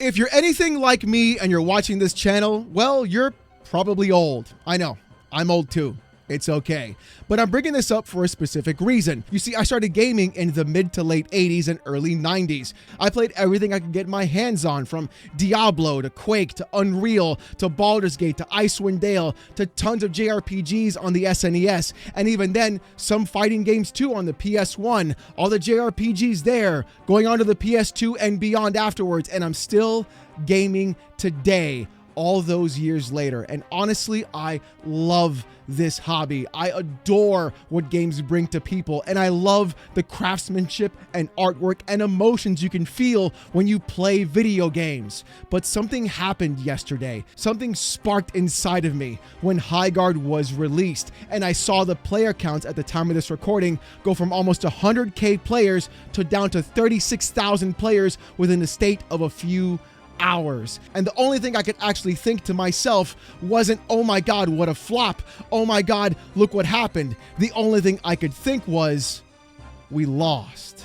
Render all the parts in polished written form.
If you're anything like me and you're watching this channel, well, you're probably old. I know, I'm old too. It's okay. But I'm bringing this up for a specific reason. You see, I started gaming in the mid to late 80s and early 90s. I played everything I could get my hands on, from Diablo to Quake to Unreal to Baldur's Gate to Icewind Dale to tons of JRPGs on the SNES, and even then, some fighting games too on the PS1. All the JRPGs there, going on to the PS2 and beyond afterwards, and I'm still gaming today, all those years later. And honestly, I love this hobby. I adore what games bring to people, and I love the craftsmanship and artwork and emotions you can feel when you play video games. But something happened yesterday. Something sparked inside of me when Highguard was released, and I saw the player counts at the time of this recording go from almost 100K players to down to 36,000 players within the state of a few hours. And the only thing I could actually think to myself wasn't, oh my God, what a flop. Oh my God, look what happened. The only thing I could think was, we lost.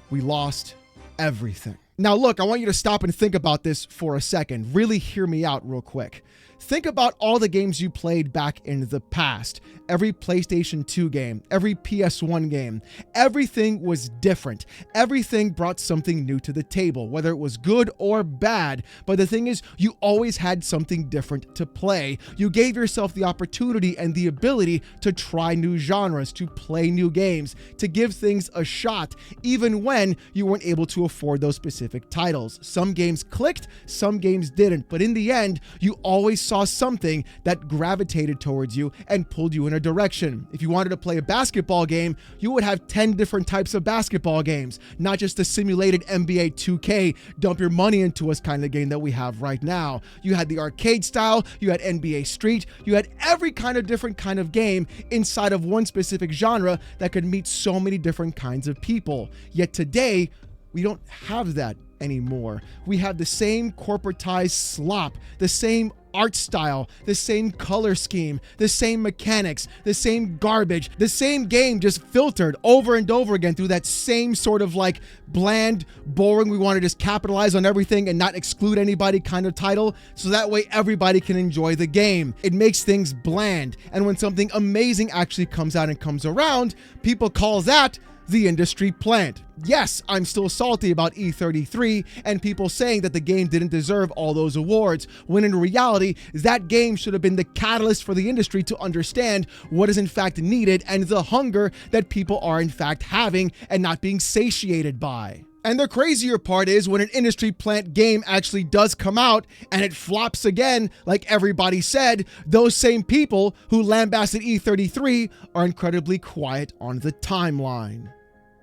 We lost everything. Now look, I want you to stop and think about this for a second. Really hear me out real quick. Think about all the games you played back in the past. Every PlayStation 2 game, every PS1 game, everything was different. Everything brought something new to the table, whether it was good or bad. But the thing is, you always had something different to play. You gave yourself the opportunity and the ability to try new genres, to play new games, to give things a shot, even when you weren't able to afford those specific titles. Some games clicked, some games didn't, but in the end, you always saw something that gravitated towards you and pulled you in a direction. If you wanted to play a basketball game, you would have 10 different types of basketball games, not just the simulated NBA 2K, dump your money into us kind of game that we have right now. You had the arcade style, you had NBA Street, you had every kind of different kind of game inside of one specific genre that could meet so many different kinds of people. Yet today, we don't have that anymore. We have the same corporatized slop, the same art style, the same color scheme, the same mechanics, the same garbage, the same game just filtered over and over again through that same sort of like bland, boring, we want to just capitalize on everything and not exclude anybody kind of title, so that way everybody can enjoy the game. It makes things bland, and when something amazing actually comes out and comes around, people call that the industry plant. Yes, I'm still salty about E33 and people saying that the game didn't deserve all those awards, when in reality, that game should have been the catalyst for the industry to understand what is in fact needed and the hunger that people are in fact having and not being satiated by. And the crazier part is when an industry plant game actually does come out and it flops again, like everybody said, those same people who lambasted E33 are incredibly quiet on the timeline.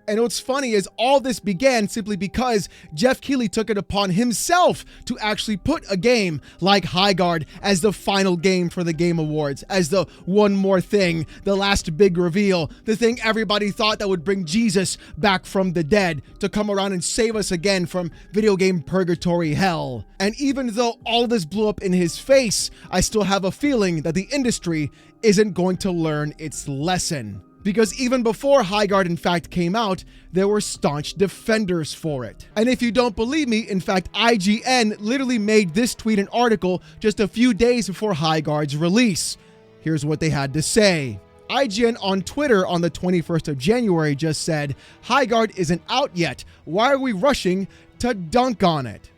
And what's funny is all this began simply because Geoff Keighley took it upon himself to actually put a game like Highguard as the final game for the Game Awards, as the one more thing, the last big reveal, the thing everybody thought that would bring Jesus back from the dead to come around and save us again from video game purgatory hell. And even though all of this blew up in his face, I still have a feeling that the industry isn't going to learn its lesson. Because even before Highguard in fact came out, there were staunch defenders for it. And if you don't believe me, in fact, IGN literally made this tweet an article just a few days before Highguard's release. Here's what they had to say. IGN on Twitter on the 21st of January just said, "Highguard isn't out yet. Why are we rushing to dunk on it?"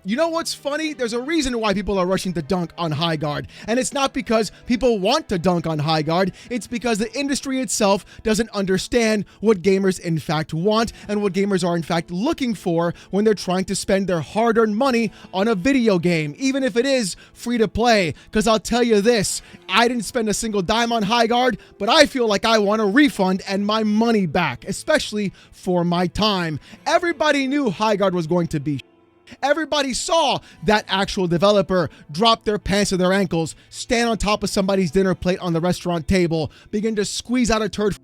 You know what's funny? There's a reason why people are rushing to dunk on Highguard, and it's not because people want to dunk on Highguard, it's because the industry itself doesn't understand what gamers in fact want and what gamers are in fact looking for when they're trying to spend their hard-earned money on a video game, even if it is free to play. Because I'll tell you this, I didn't spend a single dime on Highguard, but I feel like I want a refund and my money back, especially for my time. Everybody knew Highguard was going to be Everybody saw that actual developer drop their pants to their ankles, stand on top of somebody's dinner plate on the restaurant table, begin to squeeze out a turd,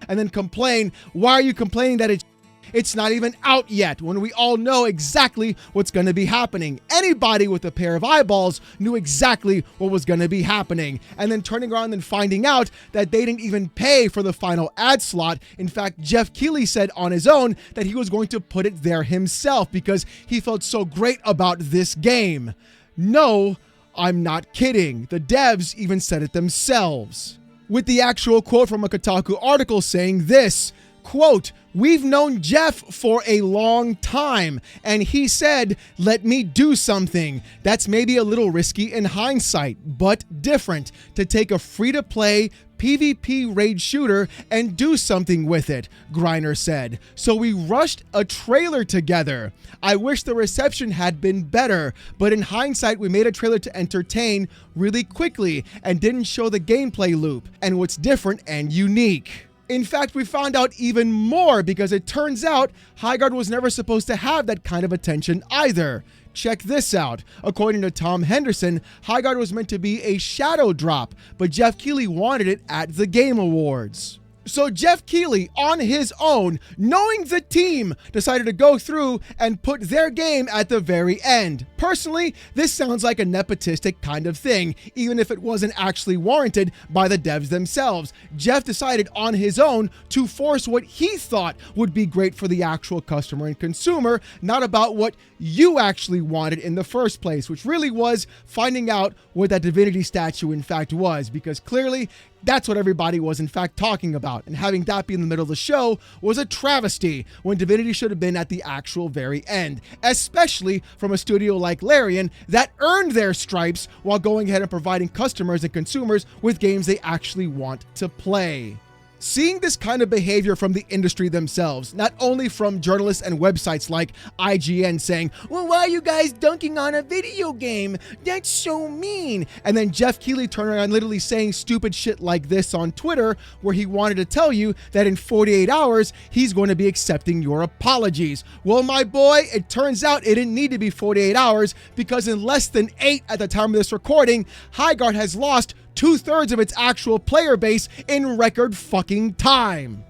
and then complain. Why are you complaining that it's It's not even out yet when we all know exactly what's going to be happening. Anybody with a pair of eyeballs knew exactly what was going to be happening. And then turning around and finding out that they didn't even pay for the final ad slot. In fact, Jeff Keighley said on his own that he was going to put it there himself because he felt so great about this game. No, I'm not kidding. The devs even said it themselves, with the actual quote from a Kotaku article saying this, quote, "We've known Jeff for a long time, and he said, 'Let me do something.' That's maybe a little risky in hindsight, but different, to take a free-to-play PvP raid shooter and do something with it," Greiner said. "So we rushed a trailer together. I wish the reception had been better, but in hindsight, we made a trailer to entertain really quickly and didn't show the gameplay loop and what's different and unique." In fact, we found out even more because it turns out Highguard was never supposed to have that kind of attention either. Check this out. According to Tom Henderson, Highguard was meant to be a shadow drop, but Jeff Keighley wanted it at the Game Awards. So Jeff Keighley, on his own, knowing the team, decided to go through and put their game at the very end. Personally, this sounds like a nepotistic kind of thing, even if it wasn't actually warranted by the devs themselves. Jeff decided on his own to force what he thought would be great for the actual customer and consumer, not about what you actually wanted in the first place, which really was finding out what that divinity statue in fact was, because clearly that's what everybody was in fact talking about, and having that be in the middle of the show was a travesty when Divinity should have been at the actual very end, especially from a studio like Larian that earned their stripes while going ahead and providing customers and consumers with games they actually want to play. Seeing this kind of behavior from the industry themselves, not only from journalists and websites like IGN saying, "Well, why are you guys dunking on a video game? That's so mean." And then Jeff Keighley turning around literally saying stupid shit like this on Twitter, where he wanted to tell you that in 48 hours, he's going to be accepting your apologies. Well, my boy, it turns out it didn't need to be 48 hours because in less than 8 at the time of this recording, Highguard has lost 2/3 of its actual player base in record fucking time.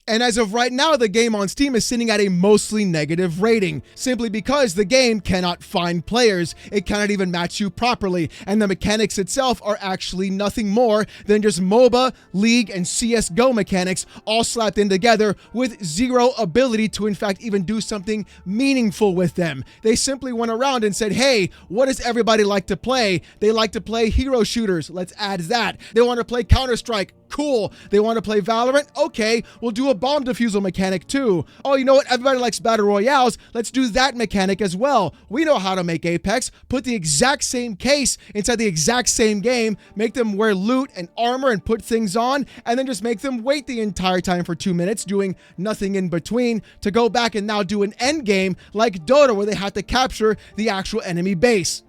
And as of right now, the game on Steam is sitting at a mostly negative rating, simply because the game cannot find players. It cannot even match you properly, and the mechanics itself are actually nothing more than just MOBA, League, and CSGO mechanics all slapped in together with zero ability to in fact even do something meaningful with them. They simply went around and said, hey, what does everybody like to play? They like to play hero shooters. Let's add that. They want to play Counter-Strike. Cool. They want to play Valorant? Okay, we'll do a bomb defusal mechanic too. Oh, you know what? Everybody likes battle royales. Let's do that mechanic as well. We know how to make Apex. Put the exact same case inside the exact same game, make them wear loot and armor and put things on, and then just make them wait the entire time for 2 minutes, doing nothing in between, to go back and now do an end game like Dota where they have to capture the actual enemy base.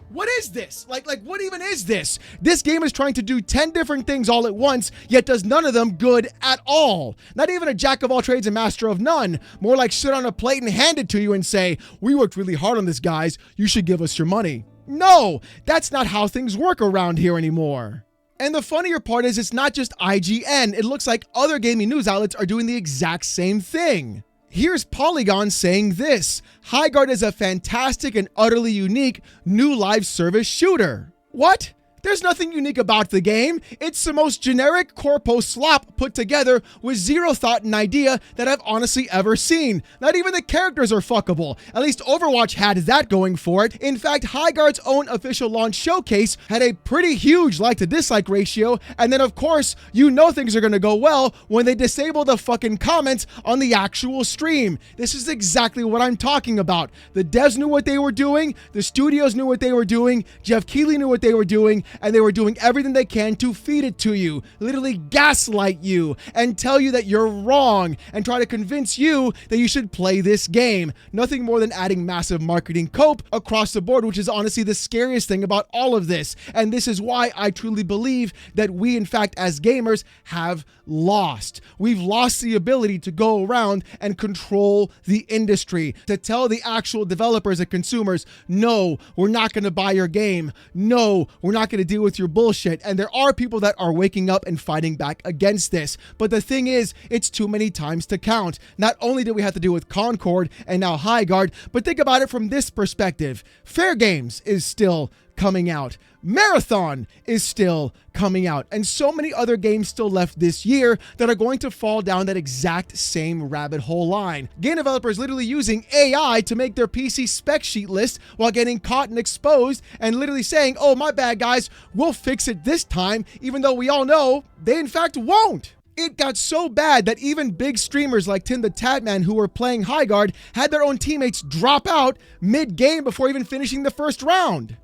What is this? Like what even is this? This game is trying to do 10 different things all at once, yet does none of them good at all. Not even a jack of all trades and master of none. More like sit on a plate and hand it to you and say, we worked really hard on this, guys. You should give us your money. No, that's not how things work around here anymore. And the funnier part is it's not just IGN. It looks like other gaming news outlets are doing the exact same thing. Here's Polygon saying this: Highguard is a fantastic and utterly unique new live service shooter. What? There's nothing unique about the game. It's the most generic corpo slop put together with zero thought and idea that I've honestly ever seen. Not even the characters are fuckable. At least Overwatch had that going for it. In fact, Highguard's own official launch showcase had a pretty huge like to dislike ratio, and then of course, you know things are gonna go well when they disable the fucking comments on the actual stream. This is exactly what I'm talking about. The devs knew what they were doing, the studios knew what they were doing, Jeff Keighley knew what they were doing, and they were doing everything they can to feed it to you, literally gaslight you and tell you that you're wrong and try to convince you that you should play this game. Nothing more than adding massive marketing cope across the board, which is honestly the scariest thing about all of this. And this is why I truly believe that we, in fact, as gamers, have lost. We've lost the ability to go around and control the industry, to tell the actual developers and consumers, no, we're not going to buy your game. No, we're not going to to deal with your bullshit. And there are people that are waking up and fighting back against this. But the thing is, it's too many times to count. Not only did we have to deal with Concord and now Highguard, but think about it from this perspective. Fair Games is still coming out. Marathon is still coming out, and so many other games still left this year that are going to fall down that exact same rabbit hole line. Game developers literally using AI to make their PC spec sheet list while getting caught and exposed and literally saying, oh, my bad guys, we'll fix it this time, even though we all know they in fact won't. It got so bad that even big streamers like Tim the Tatman who were playing Highguard had their own teammates drop out mid-game before even finishing the first round.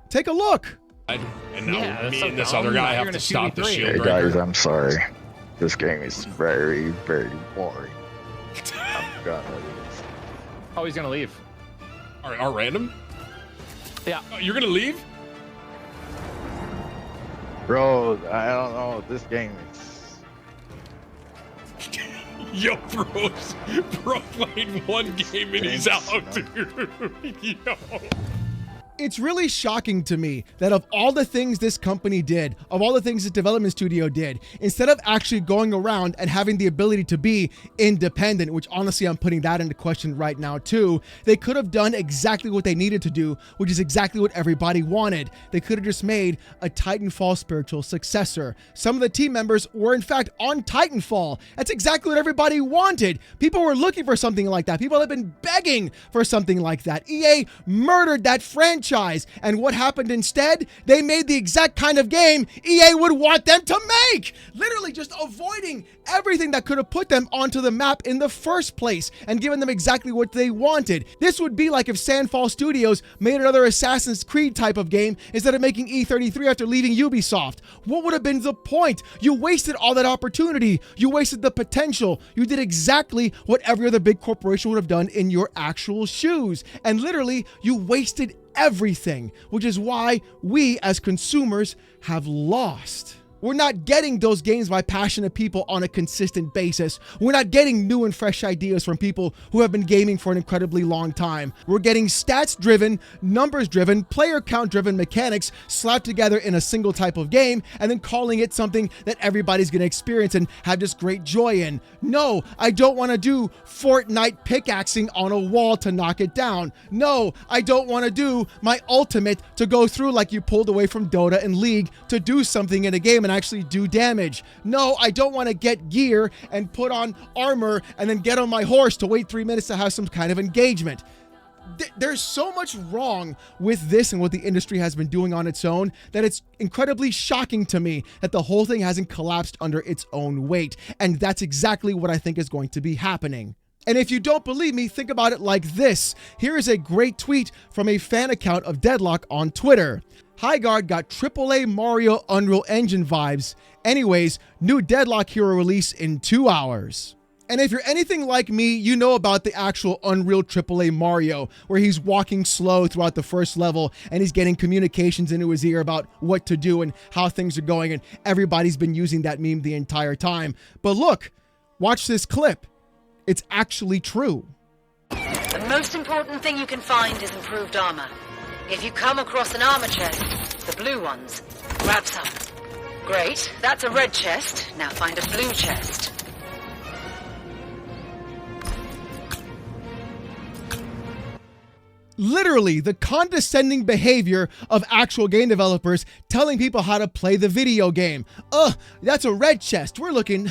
Take a look. And now me and this other guy have to stop the shield breaker. Hey guys, I'm sorry. This game is very, very boring. I'm gonna leave. Oh, he's gonna leave. Our random? Yeah. Oh, you're gonna leave? Bro, I don't know. This game is... Yo, bro played one game and he's out, dude. Yo. It's really shocking to me that of all the things this company did, of all the things this development studio did, instead of actually going around and having the ability to be independent, which honestly I'm putting that into question right now too, they could have done exactly what they needed to do, which is exactly what everybody wanted. They could have just made a Titanfall spiritual successor. Some of the team members were in fact on Titanfall. That's exactly what everybody wanted. People were looking for something like that. People have been begging for something like that. EA murdered that franchise. And what happened instead? They made the exact kind of game EA would want them to make. Literally just avoiding everything that could have put them onto the map in the first place and given them exactly what they wanted. This would be like if Sandfall Studios made another Assassin's Creed type of game instead of making E33 after leaving Ubisoft. What would have been the point? You wasted all that opportunity. You wasted the potential. You did exactly what every other big corporation would have done in your actual shoes. And literally, you wasted everything, which is why we as consumers have lost. We're not getting those games by passionate people on a consistent basis. We're not getting new and fresh ideas from people who have been gaming for an incredibly long time. We're getting stats-driven, numbers-driven, player count-driven mechanics slapped together in a single type of game and then calling it something that everybody's going to experience and have just great joy in. No, I don't want to do Fortnite pickaxing on a wall to knock it down. No, I don't want to do my ultimate to go through like you pulled away from Dota and League to do something in a game and actually do damage. No, I don't want to get gear and put on armor and then get on my horse to wait 3 minutes to have some kind of engagement. There's so much wrong with this and what the industry has been doing on its own that it's incredibly shocking to me that the whole thing hasn't collapsed under its own weight. And that's exactly what I think is going to be happening. And if you don't believe me, think about it like this. Here is a great tweet from a fan account of Deadlock on Twitter. Highguard got AAA Mario Unreal Engine vibes. Anyways, new Deadlock hero release in 2 hours. And if you're anything like me, you know about the actual Unreal AAA Mario, where he's walking slow throughout the first level and he's getting communications into his ear about what to do and how things are going, and everybody's been using that meme the entire time. But look, watch this clip. It's actually true. The most important thing you can find is improved armor. If you come across an armor chest, the blue ones, grab some. Great, that's a red chest. Now find a blue chest. Literally, the condescending behavior of actual game developers telling people how to play the video game. That's a red chest. We're looking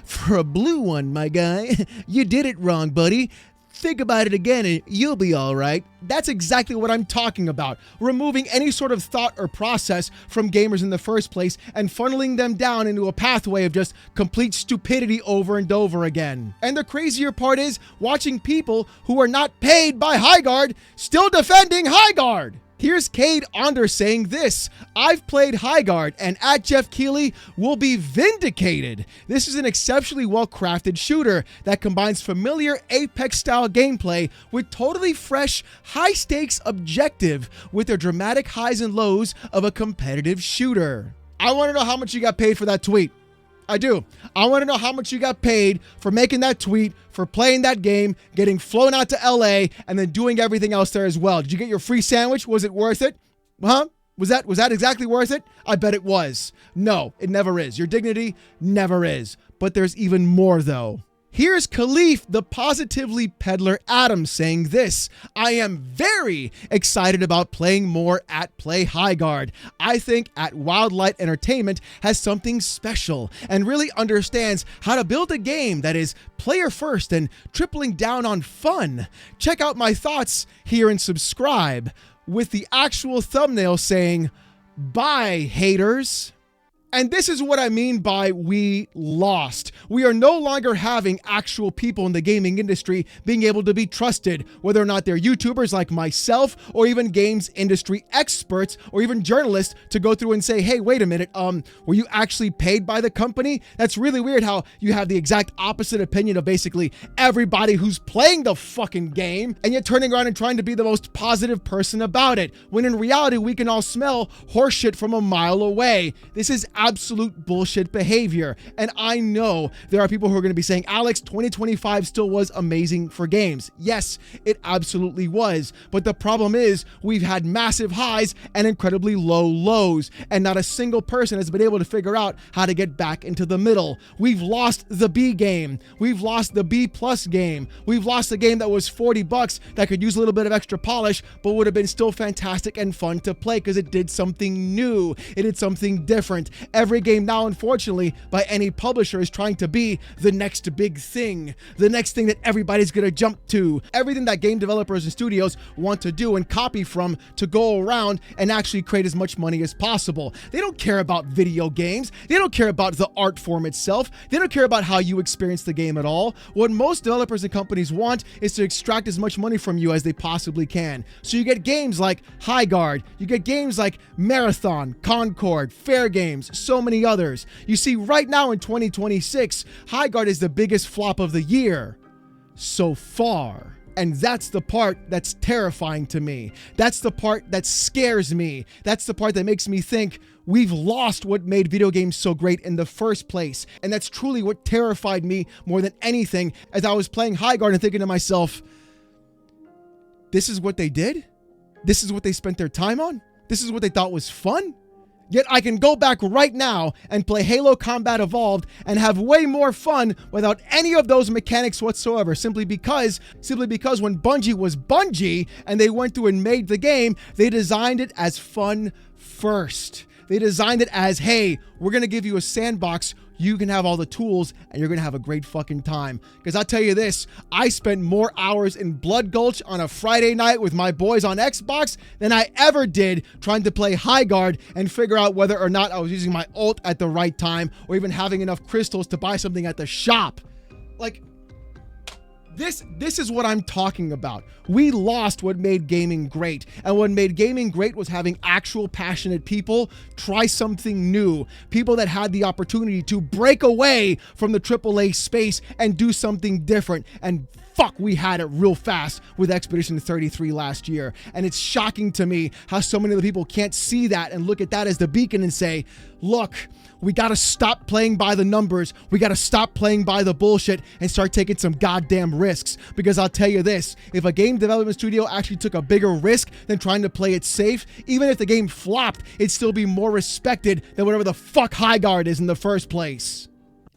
for a blue one, my guy. You did it wrong, buddy. Think about it again and you'll be all right. That's exactly what I'm talking about. Removing any sort of thought or process from gamers in the first place and funneling them down into a pathway of just complete stupidity over and over again. And the crazier part is watching people who are not paid by Highguard still defending Highguard. Here's Cade Onder saying this: I've played Highguard and at Jeff Keighley will be vindicated. This is an exceptionally well-crafted shooter that combines familiar Apex-style gameplay with totally fresh, high-stakes objective with the dramatic highs and lows of a competitive shooter. I want to know how much you got paid for that tweet. I do. I want to know how much you got paid for making that tweet, for playing that game, getting flown out to LA, and then doing everything else there as well. Did you get your free sandwich? Was it worth it? Huh? Was that exactly worth it? I bet it was. No, it never is. Your dignity never is. But there's even more though. Here's Khalif, the positively peddler Adam, saying this: I am very excited about playing more at Play Highguard. I think at Wildlight Entertainment has something special and really understands how to build a game that is player first and tripling down on fun. Check out my thoughts here and subscribe, with the actual thumbnail saying, bye haters. And this is what I mean by we lost. We are no longer having actual people in the gaming industry being able to be trusted, whether or not they're YouTubers like myself or even games industry experts or even journalists, to go through and say, hey, wait a minute, were you actually paid by the company? That's really weird how you have the exact opposite opinion of basically everybody who's playing the fucking game, and yet turning around and trying to be the most positive person about it, when in reality we can all smell horseshit from a mile away. This is absolute bullshit behavior. And I know there are people who are going to be saying, Alex, 2025 still was amazing for games. Yes, it absolutely was. But the problem is we've had massive highs and incredibly low lows, and not a single person has been able to figure out how to get back into the middle. We've lost the B game. We've lost the B plus game. We've lost a game that was $40 that could use a little bit of extra polish, but would have been still fantastic and fun to play because it did something new. It did something different. Every game now, unfortunately, by any publisher is trying to be the next big thing, the next thing that everybody's going to jump to. Everything that game developers and studios want to do and copy from to go around and actually create as much money as possible. They don't care about video games. They don't care about the art form itself. They don't care about how you experience the game at all. What most developers and companies want is to extract as much money from you as they possibly can. So you get games like Highguard, you get games like Marathon, Concord, Fair Games, so many others. You see, right now in 2026, Highguard is the biggest flop of the year so far. And that's the part that's terrifying to me. That's the part that scares me. That's the part that makes me think we've lost what made video games so great in the first place. And that's truly what terrified me more than anything, as I was playing Highguard and thinking to myself, this is what they did? This is what they spent their time on? This is what they thought was fun? Yet I can go back right now and play Halo Combat Evolved and have way more fun without any of those mechanics whatsoever, simply because when Bungie was Bungie and they went through and made the game, they designed it as fun first. They designed it as, hey, we're going to give you a sandbox. You can have all the tools and you're going to have a great fucking time. Because I'll tell you this, I spent more hours in Blood Gulch on a Friday night with my boys on Xbox than I ever did trying to play Highguard and figure out whether or not I was using my ult at the right time or even having enough crystals to buy something at the shop. Like, this is what I'm talking about. We lost what made gaming great. And what made gaming great was having actual passionate people try something new. People that had the opportunity to break away from the AAA space and do something different. And fuck, we had it real fast with Expedition 33 last year. And it's shocking to me how so many of the people can't see that and look at that as the beacon and say, look, we got to stop playing by the numbers. We got to stop playing by the bullshit and start taking some goddamn risks. Because I'll tell you this, if a game development studio actually took a bigger risk than trying to play it safe, even if the game flopped, it'd still be more respected than whatever the fuck Highguard is in the first place.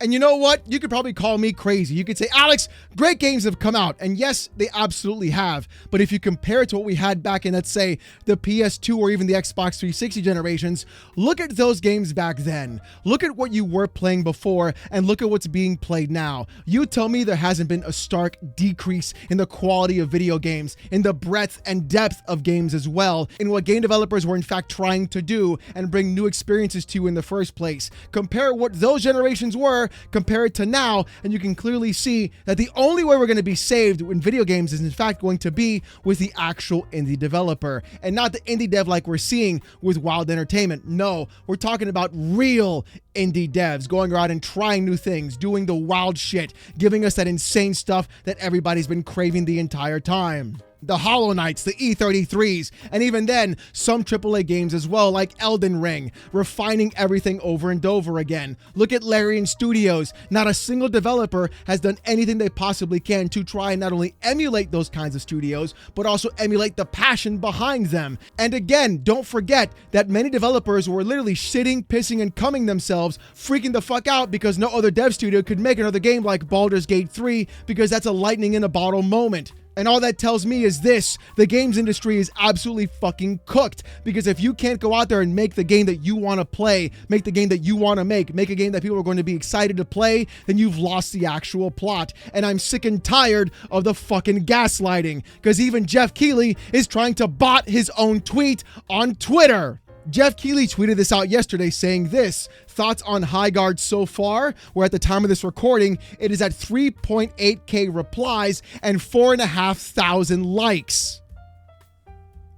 And you know what? You could probably call me crazy. You could say, Alex, great games have come out. And yes, they absolutely have. But if you compare it to what we had back in, let's say, the PS2 or even the Xbox 360 generations, look at those games back then. Look at what you were playing before and look at what's being played now. You tell me there hasn't been a stark decrease in the quality of video games, in the breadth and depth of games as well, in what game developers were in fact trying to do and bring new experiences to you in the first place. Compare what those generations were, compare it to now, and you can clearly see that the only way we're going to be saved in video games is in fact going to be with the actual indie developer and not the indie dev like we're seeing with Wild Entertainment. No, we're talking about real indie devs going around and trying new things, doing the wild shit, giving us that insane stuff that everybody's been craving the entire time. the Hollow Knights, the E33s, and even then, some AAA games as well, like Elden Ring, refining everything over and over again. Look at Larian Studios. Not a single developer has done anything they possibly can to try and not only emulate those kinds of studios, but also emulate the passion behind them. And again, don't forget that many developers were literally shitting, pissing, and cumming themselves, freaking the fuck out because no other dev studio could make another game like Baldur's Gate 3 because that's a lightning in a bottle moment. And all that tells me is this: the games industry is absolutely fucking cooked, because if you can't go out there and make the game that you want to play, make the game that you want to make a game that people are going to be excited to play, then you've lost the actual plot. And I'm sick and tired of the fucking gaslighting, because even Jeff Keighley is trying to bot his own tweet on Twitter. Jeff Keighley tweeted this out yesterday saying this: thoughts on Highguard so far, where at the time of this recording, it is at 3.8K replies and 4,500 likes.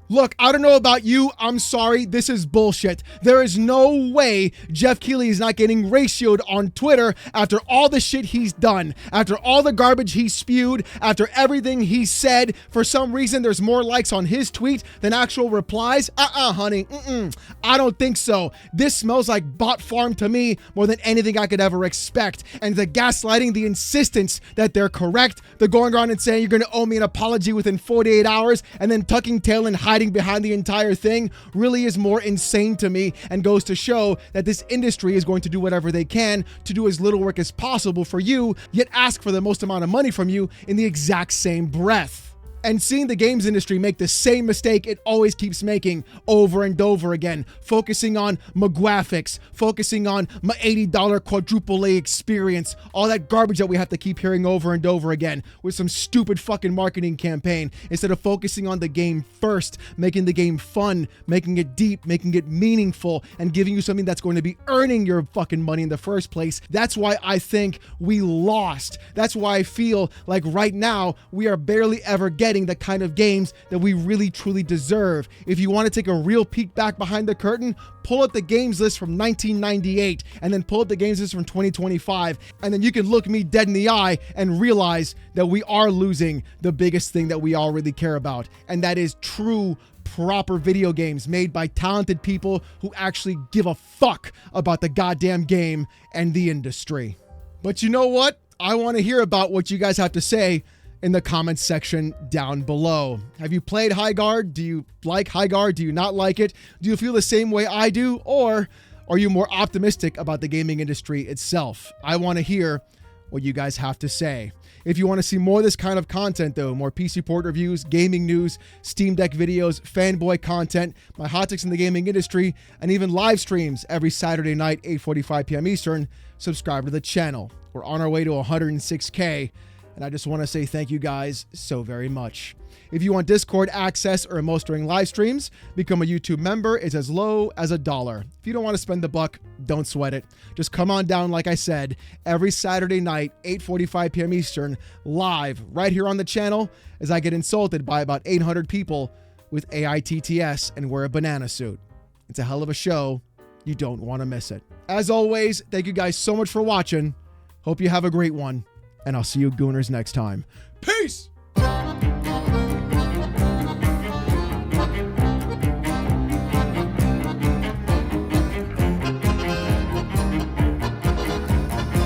Look, I don't know about you. I'm sorry. This is bullshit. There is no way Jeff Keighley is not getting ratioed on Twitter after all the shit he's done, after all the garbage he spewed, after everything he said. For some reason, there's more likes on his tweet than actual replies. Honey. I don't think so. This smells like bot farm to me more than anything I could ever expect. And the gaslighting, the insistence that they're correct, the going around and saying you're going to owe me an apology within 48 hours and then tucking tail and hiding behind the entire thing really is more insane to me, and goes to show that this industry is going to do whatever they can to do as little work as possible for you, yet ask for the most amount of money from you in the exact same breath. And seeing the games industry make the same mistake it always keeps making over and over again, focusing on McGraphics, focusing on my $80 quadruple A experience, all that garbage that we have to keep hearing over and over again with some stupid fucking marketing campaign, instead of focusing on the game first, making the game fun, making it deep, making it meaningful, and giving you something that's going to be earning your fucking money in the first place. That's why I think we lost. That's why I feel like right now we are barely ever getting the kind of games that we really truly deserve. If you want to take a real peek back behind the curtain, pull up the games list from 1998 and then pull up the games list from 2025, and then you can look me dead in the eye and realize that we are losing the biggest thing that we all really care about, and that is true proper video games made by talented people who actually give a fuck about the goddamn game and the industry. But you know what? I want to hear about what you guys have to say in the comments section down below. Have you played Highguard? Do you like Highguard? Do you not like it? Do you feel the same way I do? Or are you more optimistic about the gaming industry itself? I want to hear what you guys have to say. If you want to see more of this kind of content though, more PC port reviews, gaming news, Steam Deck videos, fanboy content, my hot takes in the gaming industry, and even live streams every Saturday night, 8:45 p.m. Eastern, subscribe to the channel. We're on our way to 106K. And I just want to say thank you guys so very much. If you want Discord access or emotes during live streams, become a YouTube member. It's as low as $1. If you don't want to spend the buck, don't sweat it. Just come on down, like I said, every Saturday night, 8:45 p.m. Eastern, live right here on the channel, as I get insulted by about 800 people with AITTS and wear a banana suit. It's a hell of a show. You don't want to miss it. As always, thank you guys so much for watching. Hope you have a great one. And I'll see you gooners next time. Peace!